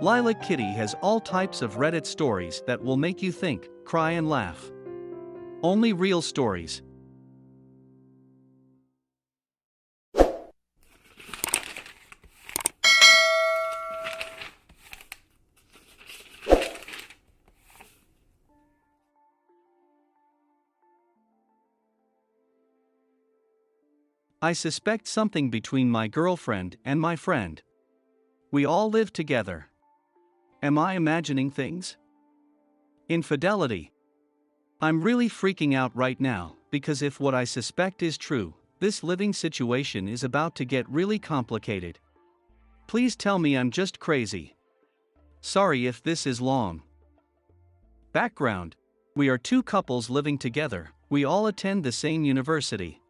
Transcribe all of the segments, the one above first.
Lilac Kitty has all types of Reddit stories that will make you think, cry and laugh. Only real stories. I suspect something between my girlfriend and my friend. We all live together. Am I imagining things? Infidelity. I'm really freaking out right now, because if what I suspect is true, this living situation is about to get really complicated. Please tell me I'm just crazy. Sorry if this is long. Background. We are two couples living together, we all attend the same university.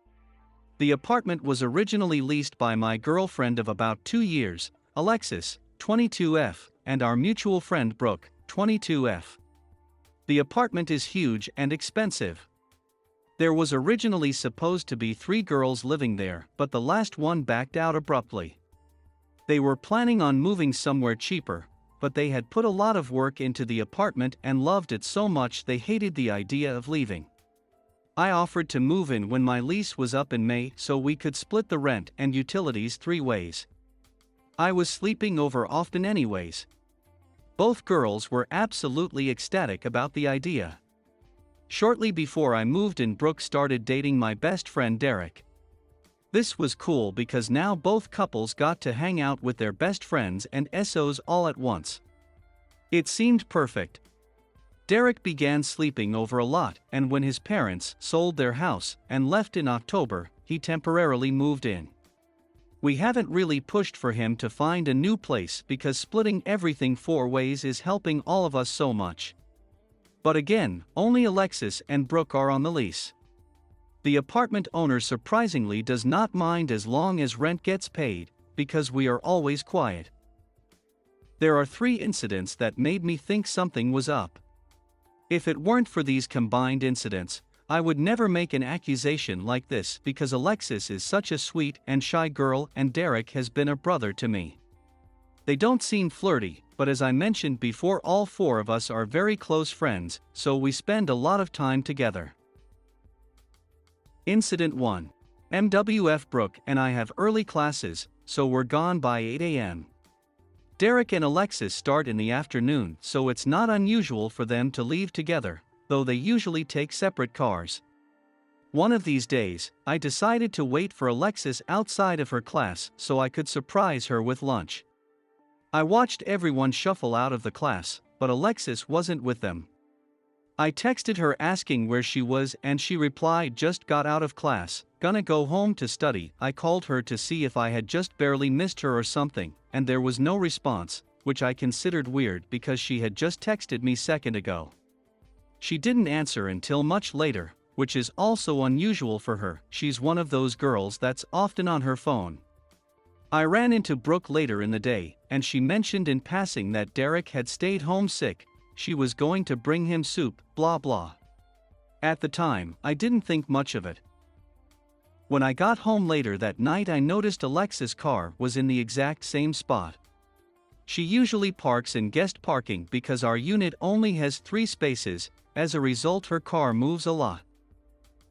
The apartment was originally leased by my girlfriend of about 2 years, Alexis, 22F, and our mutual friend Brooke, 22F. The apartment is huge and expensive. There was originally supposed to be 3 girls living there, but the last one backed out abruptly. They were planning on moving somewhere cheaper, but they had put a lot of work into the apartment and loved it so much they hated the idea of leaving. I offered to move in when my lease was up in May so we could split the rent and utilities 3 ways. I was sleeping over often anyways. Both girls were absolutely ecstatic about the idea. Shortly before I moved in, Brooke started dating my best friend Derek. This was cool because now both couples got to hang out with their best friends and SOs all at once. It seemed perfect. Derek began sleeping over a lot, and when his parents sold their house and left in October, he temporarily moved in. We haven't really pushed for him to find a new place because splitting everything 4 ways is helping all of us so much. But again, only Alexis and Brooke are on the lease. The apartment owner surprisingly does not mind as long as rent gets paid, because we are always quiet. There are 3 incidents that made me think something was up. If it weren't for these combined incidents, I would never make an accusation like this because Alexis is such a sweet and shy girl and Derek has been a brother to me. They don't seem flirty, but as I mentioned before, all 4 of us are very close friends, so we spend a lot of time together. Incident 1. MWF Brooke and I have early classes, so we're gone by 8 a.m. Derek and Alexis start in the afternoon, so it's not unusual for them to leave together, though they usually take separate cars. One of these days, I decided to wait for Alexis outside of her class so I could surprise her with lunch. I watched everyone shuffle out of the class, but Alexis wasn't with them. I texted her asking where she was and she replied, "Just got out of class, gonna go home to study." I called her to see if I had just barely missed her or something, and there was no response, which I considered weird because she had just texted me second ago. She didn't answer until much later, which is also unusual for her. She's one of those girls that's often on her phone. I ran into Brooke later in the day, and she mentioned in passing that Derek had stayed home sick. She was going to bring him soup, blah blah. At the time, I didn't think much of it. When I got home later that night, I noticed Alexis' car was in the exact same spot. She usually parks in guest parking because our unit only has 3 spaces, as a result her car moves a lot.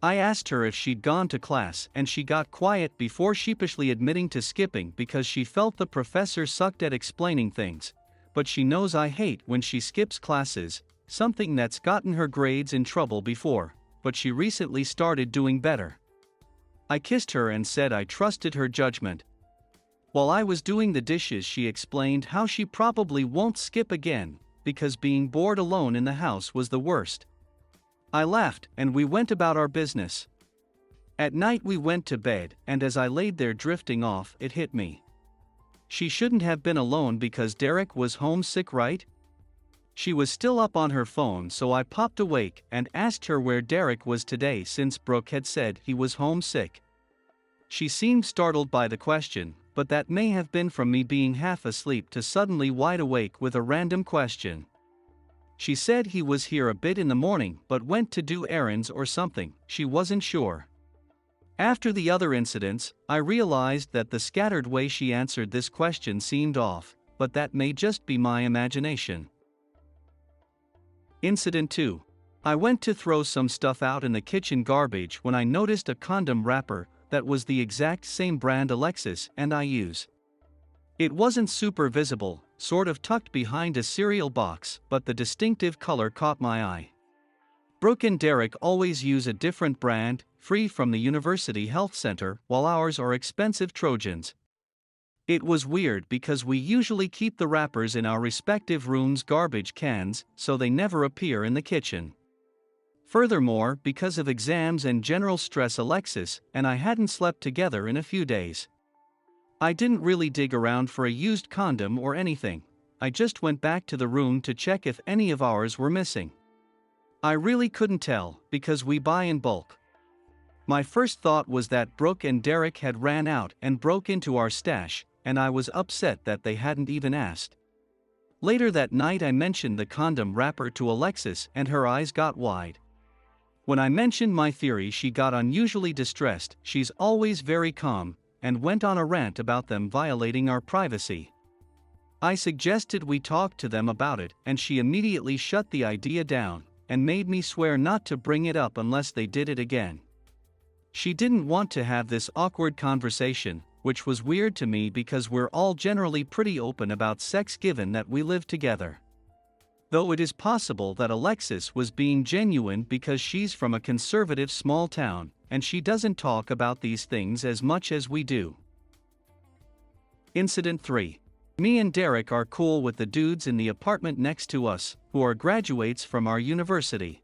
I asked her if she'd gone to class and she got quiet before sheepishly admitting to skipping because she felt the professor sucked at explaining things. But she knows I hate when she skips classes, something that's gotten her grades in trouble before, but she recently started doing better. I kissed her and said I trusted her judgment. While I was doing the dishes, she explained how she probably won't skip again, because being bored alone in the house was the worst. I laughed and we went about our business. At night we went to bed, and as I laid there drifting off, it hit me. She shouldn't have been alone because Derek was homesick, right? She was still up on her phone, so I popped awake and asked her where Derek was today since Brooke had said he was homesick. She seemed startled by the question, but that may have been from me being half asleep to suddenly wide awake with a random question. She said he was here a bit in the morning but went to do errands or something, she wasn't sure. After the other incidents, I realized that the scattered way she answered this question seemed off, but that may just be my imagination. Incident 2. I went to throw some stuff out in the kitchen garbage when I noticed a condom wrapper that was the exact same brand Alexis and I use. It wasn't super visible, sort of tucked behind a cereal box, but the distinctive color caught my eye. Brooke and Derek always use a different brand, free from the University Health Center, while ours are expensive Trojans. It was weird because we usually keep the wrappers in our respective rooms' garbage cans, so they never appear in the kitchen. Furthermore, because of exams and general stress, Alexis and I hadn't slept together in a few days. I didn't really dig around for a used condom or anything. I just went back to the room to check if any of ours were missing. I really couldn't tell, because we buy in bulk. My first thought was that Brooke and Derek had ran out and broke into our stash, and I was upset that they hadn't even asked. Later that night I mentioned the condom wrapper to Alexis and her eyes got wide. When I mentioned my theory, she got unusually distressed. She's always very calm, and went on a rant about them violating our privacy. I suggested we talk to them about it, and she immediately shut the idea down, and made me swear not to bring it up unless they did it again. She didn't want to have this awkward conversation, which was weird to me because we're all generally pretty open about sex given that we live together. Though it is possible that Alexis was being genuine because she's from a conservative small town, and she doesn't talk about these things as much as we do. Incident 3. Me and Derek are cool with the dudes in the apartment next to us, who are graduates from our university.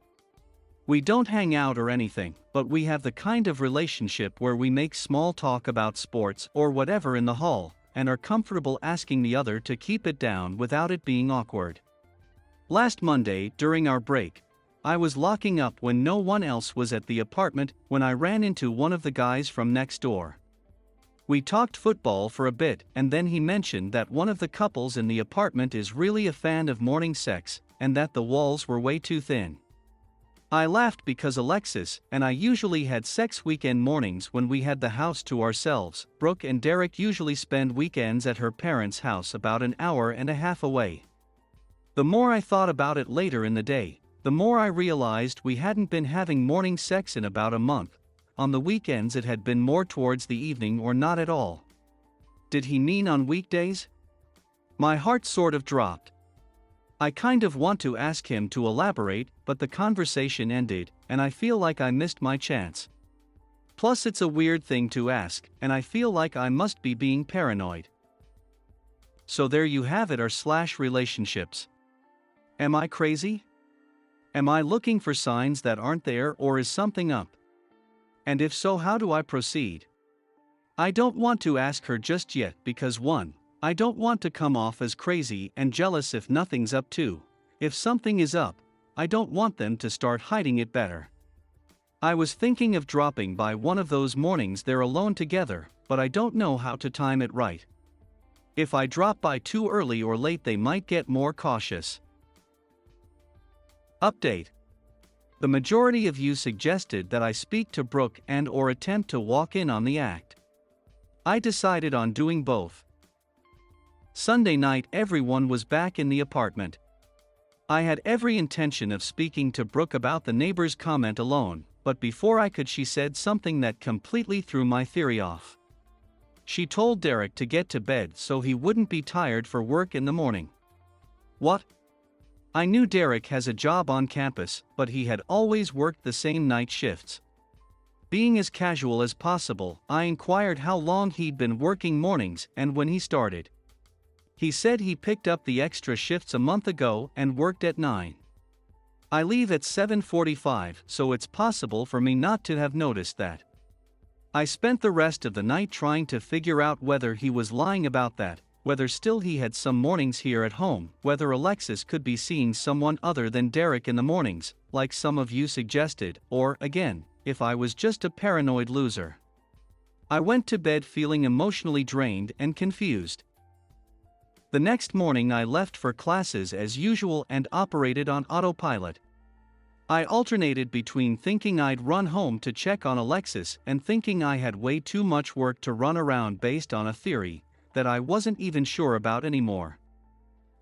We don't hang out or anything, but we have the kind of relationship where we make small talk about sports or whatever in the hall, and are comfortable asking the other to keep it down without it being awkward. Last Monday, during our break, I was locking up when no one else was at the apartment when I ran into one of the guys from next door. We talked football for a bit, and then he mentioned that one of the couples in the apartment is really a fan of morning sex, and that the walls were way too thin. I laughed because Alexis and I usually had sex weekend mornings when we had the house to ourselves. Brooke and Derek usually spend weekends at her parents' house about an hour and a half away. The more I thought about it later in the day, the more I realized we hadn't been having morning sex in about a month. On the weekends it had been more towards the evening or not at all. Did he mean on weekdays? My heart sort of dropped. I kind of want to ask him to elaborate, but the conversation ended, and I feel like I missed my chance. Plus it's a weird thing to ask, and I feel like I must be being paranoid. So there you have it, r/relationships. Am I crazy? Am I looking for signs that aren't there, or is something up? And if so, how do I proceed? I don't want to ask her just yet because 1. I don't want to come off as crazy and jealous if nothing's up. 2. If something is up, I don't want them to start hiding it better. I was thinking of dropping by one of those mornings they're alone together, but I don't know how to time it right. If I drop by too early or late, they might get more cautious. Update. The majority of you suggested that I speak to Brooke and/or attempt to walk in on the act. I decided on doing both. Sunday night everyone was back in the apartment. I had every intention of speaking to Brooke about the neighbor's comment alone, but before I could, she said something that completely threw my theory off. She told Derek to get to bed so he wouldn't be tired for work in the morning. What? I knew Derek has a job on campus, but he had always worked the same night shifts. Being as casual as possible, I inquired how long he'd been working mornings and when he started. He said he picked up the extra shifts a month ago and worked at 9. I leave at 7:45, so it's possible for me not to have noticed that. I spent the rest of the night trying to figure out whether he was lying about that, whether still he had some mornings here at home, whether Alexis could be seeing someone other than Derek in the mornings, like some of you suggested, or, again, if I was just a paranoid loser. I went to bed feeling emotionally drained and confused. The next morning I left for classes as usual and operated on autopilot. I alternated between thinking I'd run home to check on Alexis and thinking I had way too much work to run around based on a theory that I wasn't even sure about anymore.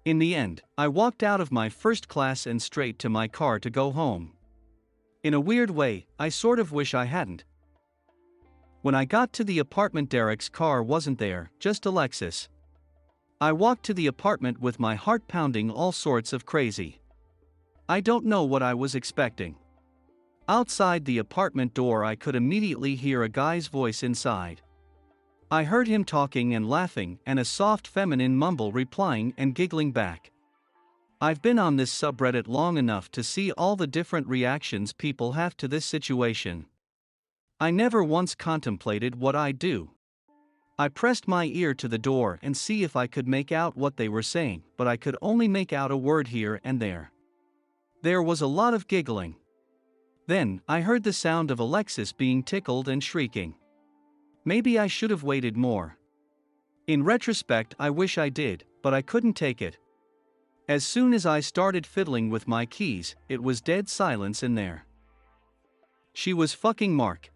In the end, I walked out of my first class and straight to my car to go home. In a weird way, I sort of wish I hadn't. When I got to the apartment, Derek's car wasn't there, just Alexis. I walked to the apartment with my heart pounding all sorts of crazy. I don't know what I was expecting. Outside the apartment door, I could immediately hear a guy's voice inside. I heard him talking and laughing, and a soft feminine mumble replying and giggling back. I've been on this subreddit long enough to see all the different reactions people have to this situation. I never once contemplated what I'd do. I pressed my ear to the door and see if I could make out what they were saying, but I could only make out a word here and there. There was a lot of giggling. Then, I heard the sound of Alexis being tickled and shrieking. Maybe I should have waited more. In retrospect, I wish I did, but I couldn't take it. As soon as I started fiddling with my keys, it was dead silence in there. She was fucking Mark.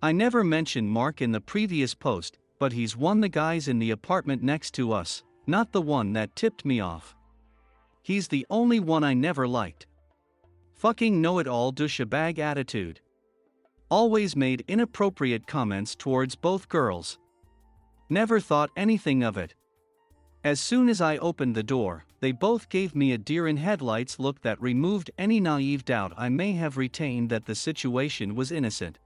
I never mentioned Mark in the previous post, but he's one of the guys in the apartment next to us, not the one that tipped me off. He's the only one I never liked. Fucking know-it-all douchebag attitude. Always made inappropriate comments towards both girls. Never thought anything of it. As soon as I opened the door, they both gave me a deer-in-headlights look that removed any naive doubt I may have retained that the situation was innocent.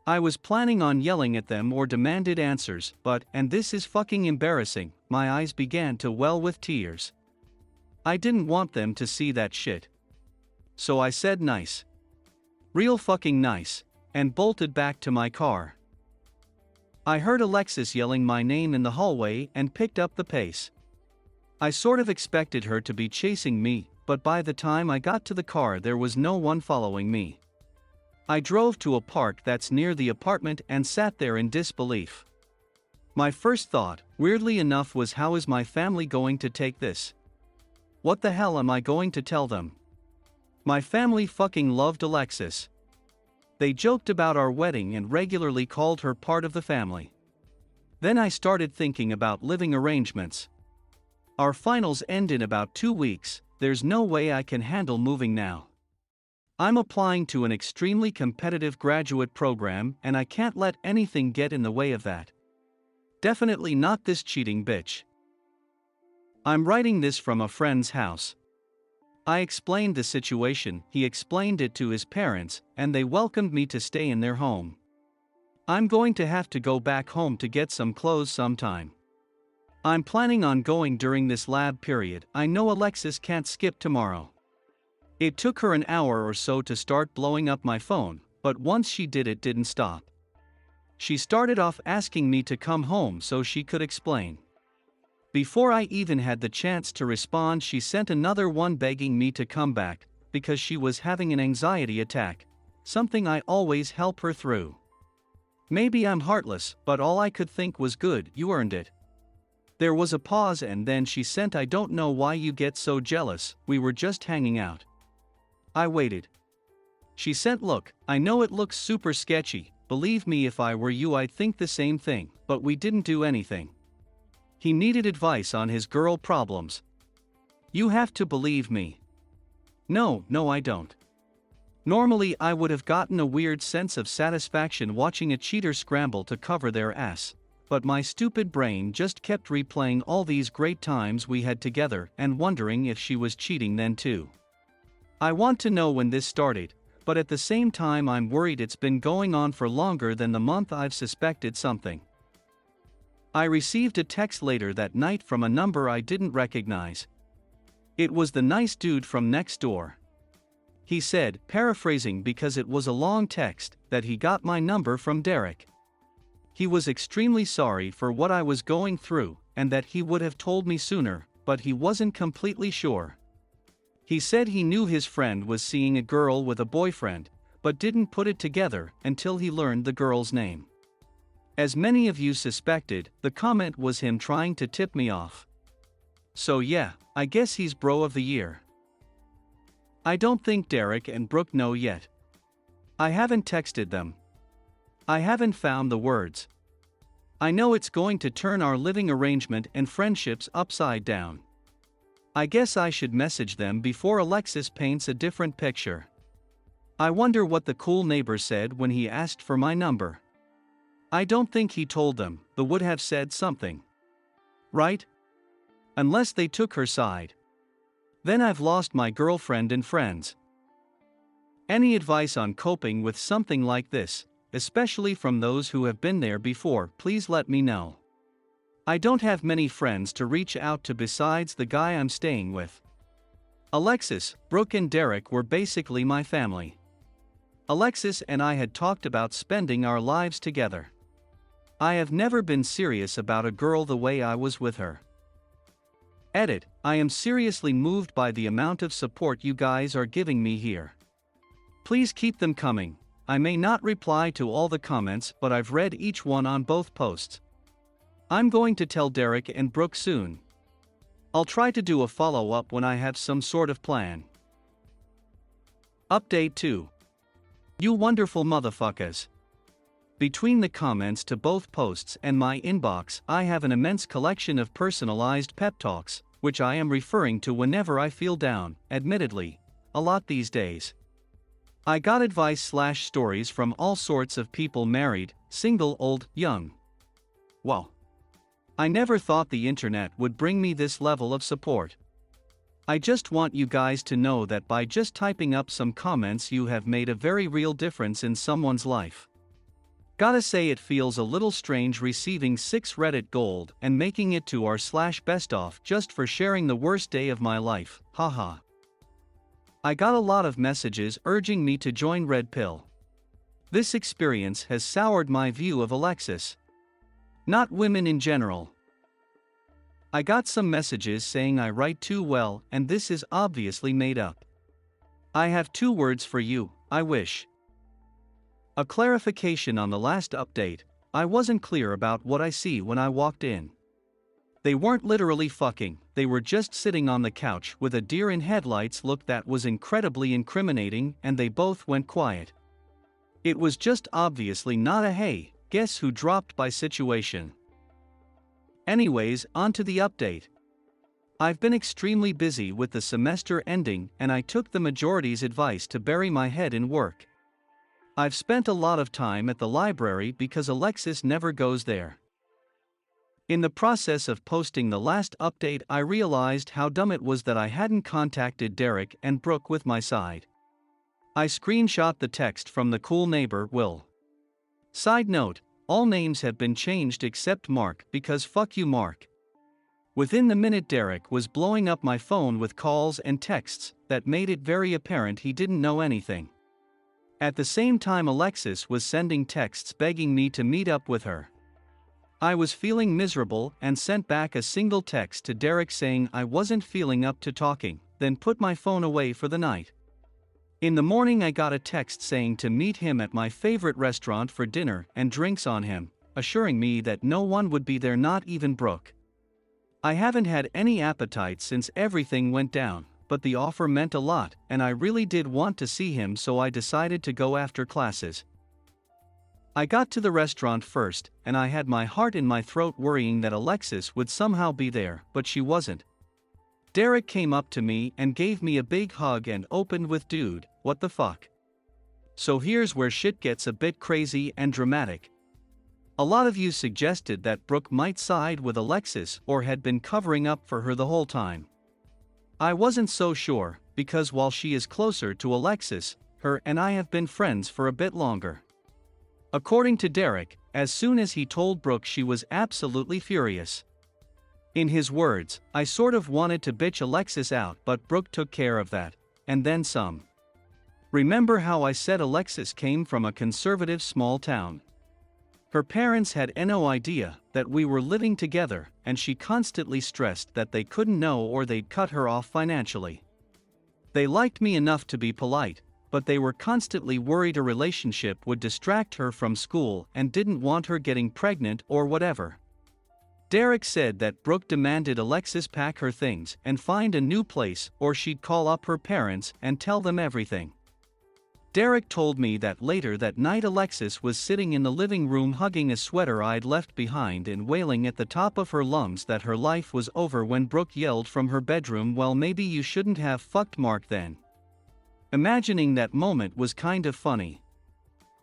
I was planning on yelling at them or demanded answers, but, and this is fucking embarrassing, my eyes began to well with tears. I didn't want them to see that shit. So I said nice. Real fucking nice, and bolted back to my car. I heard Alexis yelling my name in the hallway and picked up the pace. I sort of expected her to be chasing me, but by the time I got to the car there was no one following me. I drove to a park that's near the apartment and sat there in disbelief. My first thought, weirdly enough, was how is my family going to take this? What the hell am I going to tell them? My family fucking loved Alexis. They joked about our wedding and regularly called her part of the family. Then I started thinking about living arrangements. Our finals end in about 2 weeks, there's no way I can handle moving now. I'm applying to an extremely competitive graduate program and I can't let anything get in the way of that. Definitely not this cheating bitch. I'm writing this from a friend's house. I explained the situation, he explained it to his parents, and they welcomed me to stay in their home. I'm going to have to go back home to get some clothes sometime. I'm planning on going during this lab period. I know Alexis can't skip tomorrow. It took her an hour or so to start blowing up my phone, but once she did, it didn't stop. She started off asking me to come home so she could explain. Before I even had the chance to respond, she sent another one begging me to come back, because she was having an anxiety attack, something I always help her through. Maybe I'm heartless, but all I could think was good, you earned it. There was a pause and then she sent, I don't know why you get so jealous, we were just hanging out. I waited. She sent, look, I know it looks super sketchy, believe me if I were you I'd think the same thing, but we didn't do anything. He needed advice on his girl problems. You have to believe me. No, I don't. Normally I would have gotten a weird sense of satisfaction watching a cheater scramble to cover their ass, but my stupid brain just kept replaying all these great times we had together and wondering if she was cheating then too. I want to know when this started, but at the same time I'm worried it's been going on for longer than the month I've suspected something. I received a text later that night from a number I didn't recognize. It was the nice dude from next door. He said, paraphrasing because it was a long text, that he got my number from Derek. He was extremely sorry for what I was going through, and that he would have told me sooner, but he wasn't completely sure. He said he knew his friend was seeing a girl with a boyfriend, but didn't put it together until he learned the girl's name. As many of you suspected, the comment was him trying to tip me off. So yeah, I guess he's bro of the year. I don't think Derek and Brooke know yet. I haven't texted them. I haven't found the words. I know it's going to turn our living arrangement and friendships upside down. I guess I should message them before Alexis paints a different picture. I wonder what the cool neighbor said when he asked for my number. I don't think he told them, but would have said something. Right? Unless they took her side. Then I've lost my girlfriend and friends. Any advice on coping with something like this, especially from those who have been there before, please let me know. I don't have many friends to reach out to besides the guy I'm staying with. Alexis, Brooke and Derek were basically my family. Alexis and I had talked about spending our lives together. I have never been serious about a girl the way I was with her. Edit, I am seriously moved by the amount of support you guys are giving me here. Please keep them coming. I may not reply to all the comments, but I've read each one on both posts. I'm going to tell Derek and Brooke soon. I'll try to do a follow-up when I have some sort of plan. Update 2. You wonderful motherfuckers. Between the comments to both posts and my inbox, I have an immense collection of personalized pep talks, which I am referring to whenever I feel down, admittedly, a lot these days. I got advice/stories from all sorts of people, married, single, old, young. Wow. I never thought the internet would bring me this level of support. I just want you guys to know that by just typing up some comments you have made a very real difference in someone's life. Gotta say it feels a little strange receiving 6 Reddit gold and making it to r/bestoff just for sharing the worst day of my life, haha. I got a lot of messages urging me to join Red Pill. This experience has soured my view of Alexis. Not women in general. I got some messages saying I write too well, and this is obviously made up. I have 2 words for you, I wish. A clarification on the last update, I wasn't clear about what I see when I walked in. They weren't literally fucking, they were just sitting on the couch with a deer in headlights look that was incredibly incriminating, and they both went quiet. It was just obviously not a hey, guess who dropped by situation. Anyways, on to the update. I've been extremely busy with the semester ending, and I took the majority's advice to bury my head in work. I've spent a lot of time at the library because Alexis never goes there. In the process of posting the last update, I realized how dumb it was that I hadn't contacted Derek and Brooke with my side. I screenshot the text from the cool neighbor, Will. Side note, all names have been changed except Mark because fuck you, Mark. Within the minute, Derek was blowing up my phone with calls and texts that made it very apparent he didn't know anything. At the same time, Alexis was sending texts begging me to meet up with her. I was feeling miserable and sent back a single text to Derek saying I wasn't feeling up to talking, then put my phone away for the night. In the morning I got a text saying to meet him at my favorite restaurant for dinner and drinks on him, assuring me that no one would be there, not even Brooke. I haven't had any appetite since everything went down, but the offer meant a lot and I really did want to see him, so I decided to go after classes. I got to the restaurant first and I had my heart in my throat worrying that Alexis would somehow be there, but she wasn't. Derek came up to me and gave me a big hug and opened with, "Dude, what the fuck?" So here's where shit gets a bit crazy and dramatic. A lot of you suggested that Brooke might side with Alexis or had been covering up for her the whole time. I wasn't so sure, because while she is closer to Alexis, her and I have been friends for a bit longer. According to Derek, as soon as he told Brooke, she was absolutely furious. In his words, I sort of wanted to bitch Alexis out, but Brooke took care of that, and then some. Remember how I said Alexis came from a conservative small town? Her parents had no idea that we were living together, and she constantly stressed that they couldn't know or they'd cut her off financially. They liked me enough to be polite, but they were constantly worried a relationship would distract her from school and didn't want her getting pregnant or whatever. Derek said that Brooke demanded Alexis pack her things and find a new place or she'd call up her parents and tell them everything. Derek told me that later that night Alexis was sitting in the living room hugging a sweater I'd left behind and wailing at the top of her lungs that her life was over when Brooke yelled from her bedroom, "Well, maybe you shouldn't have fucked Mark then." Imagining that moment was kind of funny.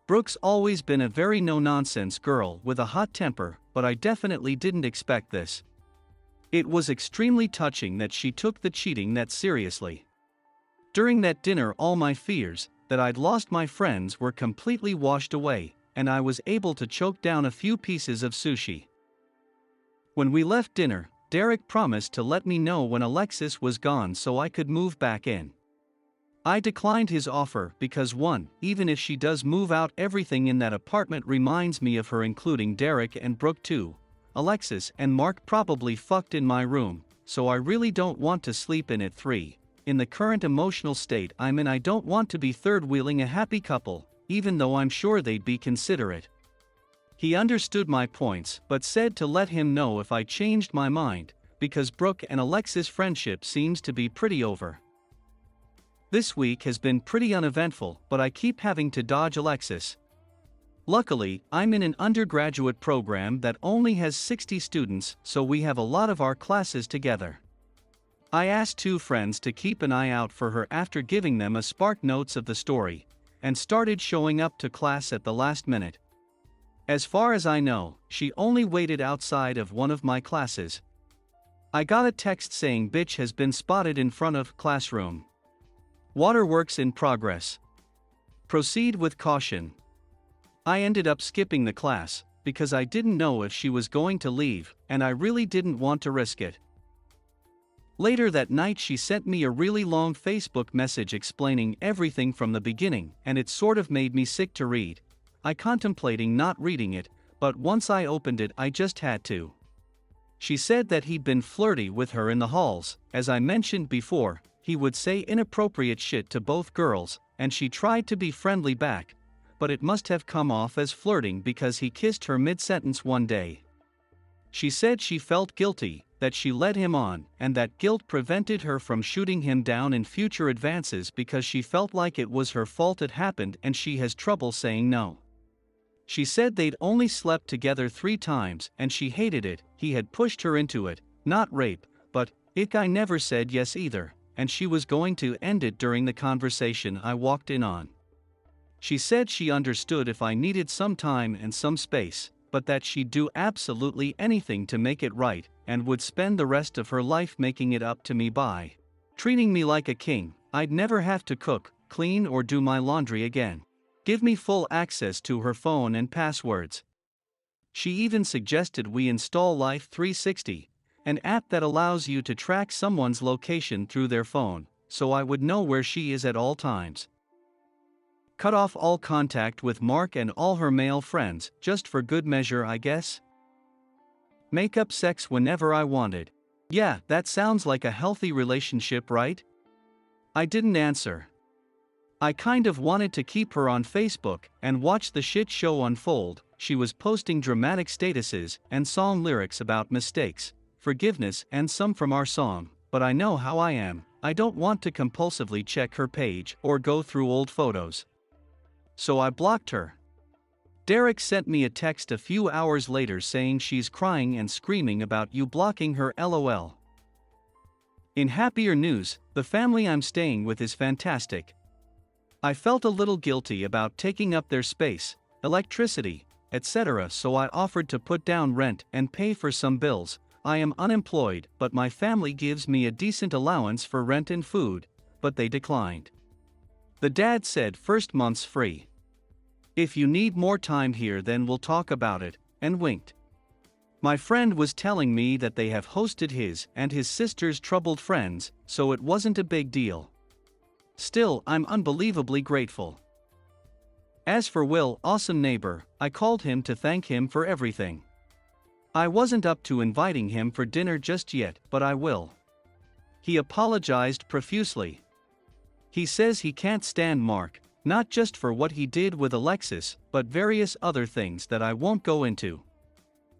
Brooke's always been a very no-nonsense girl with a hot temper, but I definitely didn't expect this. It was extremely touching that she took the cheating that seriously. During that dinner, all my fears that I'd lost my friends were completely washed away, and I was able to choke down a few pieces of sushi. When we left dinner, Derek promised to let me know when Alexis was gone so I could move back in. I declined his offer because even if she does move out, everything in that apartment reminds me of her, including Derek and Brooke too. Alexis and Mark probably fucked in my room, so I really don't want to sleep in it. 3. In the current emotional state I'm in, I don't want to be third-wheeling a happy couple, even though I'm sure they'd be considerate. He understood my points but said to let him know if I changed my mind, because Brooke and Alexis' friendship seems to be pretty over. This week has been pretty uneventful, but I keep having to dodge Alexis. Luckily, I'm in an undergraduate program that only has 60 students, so we have a lot of our classes together. I asked 2 friends to keep an eye out for her after giving them a spark notes of the story, and started showing up to class at the last minute. As far as I know, she only waited outside of one of my classes. I got a text saying "bitch has been spotted in front of classroom. Waterworks in progress. Proceed with caution." I ended up skipping the class, because I didn't know if she was going to leave, and I really didn't want to risk it. Later that night she sent me a really long Facebook message explaining everything from the beginning, and it sort of made me sick to read. I contemplating not reading it, but once I opened it I just had to. She said that he'd been flirty with her in the halls. As I mentioned before, he would say inappropriate shit to both girls, and she tried to be friendly back, but it must have come off as flirting because he kissed her mid-sentence one day. She said she felt guilty, that she led him on, and that guilt prevented her from shooting him down in future advances because she felt like it was her fault it happened and she has trouble saying no. She said they'd only slept together 3 times and she hated it. He had pushed her into it, not rape, but it guy never said yes either, and she was going to end it during the conversation I walked in on. She said she understood if I needed some time and some space, but that she'd do absolutely anything to make it right, and would spend the rest of her life making it up to me by treating me like a king. I'd never have to cook, clean or do my laundry again. Give me full access to her phone and passwords. She even suggested we install Life 360, an app that allows you to track someone's location through their phone, so I would know where she is at all times. Cut off all contact with Mark and all her male friends, just for good measure I guess. Make up sex whenever I wanted. Yeah, that sounds like a healthy relationship, right? I didn't answer. I kind of wanted to keep her on Facebook and watch the shit show unfold. She was posting dramatic statuses and song lyrics about mistakes, forgiveness and some from our song, but I know how I am. I don't want to compulsively check her page or go through old photos. So I blocked her. Derek sent me a text a few hours later saying she's crying and screaming about you blocking her, LOL. In happier news, the family I'm staying with is fantastic. I felt a little guilty about taking up their space, electricity, etc., so I offered to put down rent and pay for some bills. I am unemployed, but my family gives me a decent allowance for rent and food, but they declined. The dad said first month's free. If you need more time here then we'll talk about it, and winked. My friend was telling me that they have hosted his and his sister's troubled friends, so it wasn't a big deal. Still, I'm unbelievably grateful. As for Will, awesome neighbor, I called him to thank him for everything. I wasn't up to inviting him for dinner just yet, but I will. He apologized profusely. He says he can't stand Mark, not just for what he did with Alexis, but various other things that I won't go into.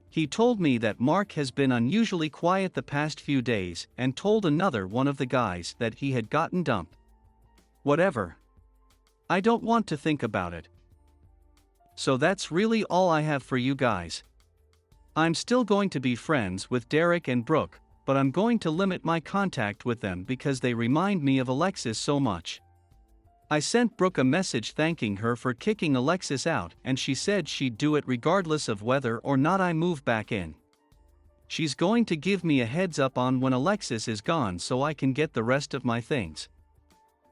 He told me that Mark has been unusually quiet the past few days and told another one of the guys that he had gotten dumped. Whatever. I don't want to think about it. So that's really all I have for you guys. I'm still going to be friends with Derek and Brooke, but I'm going to limit my contact with them because they remind me of Alexis so much. I sent Brooke a message thanking her for kicking Alexis out, and she said she'd do it regardless of whether or not I move back in. She's going to give me a heads up on when Alexis is gone so I can get the rest of my things.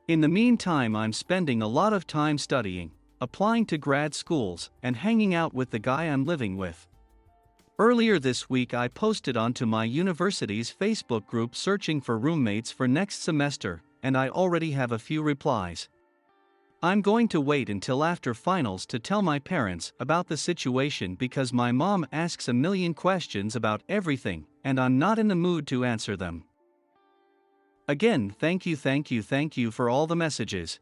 In the meantime, I'm spending a lot of time studying, applying to grad schools, and hanging out with the guy I'm living with. Earlier this week I posted onto my university's Facebook group searching for roommates for next semester, and I already have a few replies. I'm going to wait until after finals to tell my parents about the situation because my mom asks a million questions about everything, and I'm not in the mood to answer them. Again, thank you for all the messages.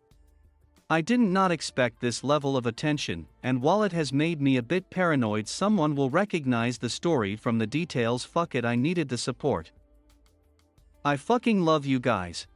I did not expect this level of attention, and while it has made me a bit paranoid someone will recognize the story from the details. Fuck it, I needed the support. I fucking love you guys.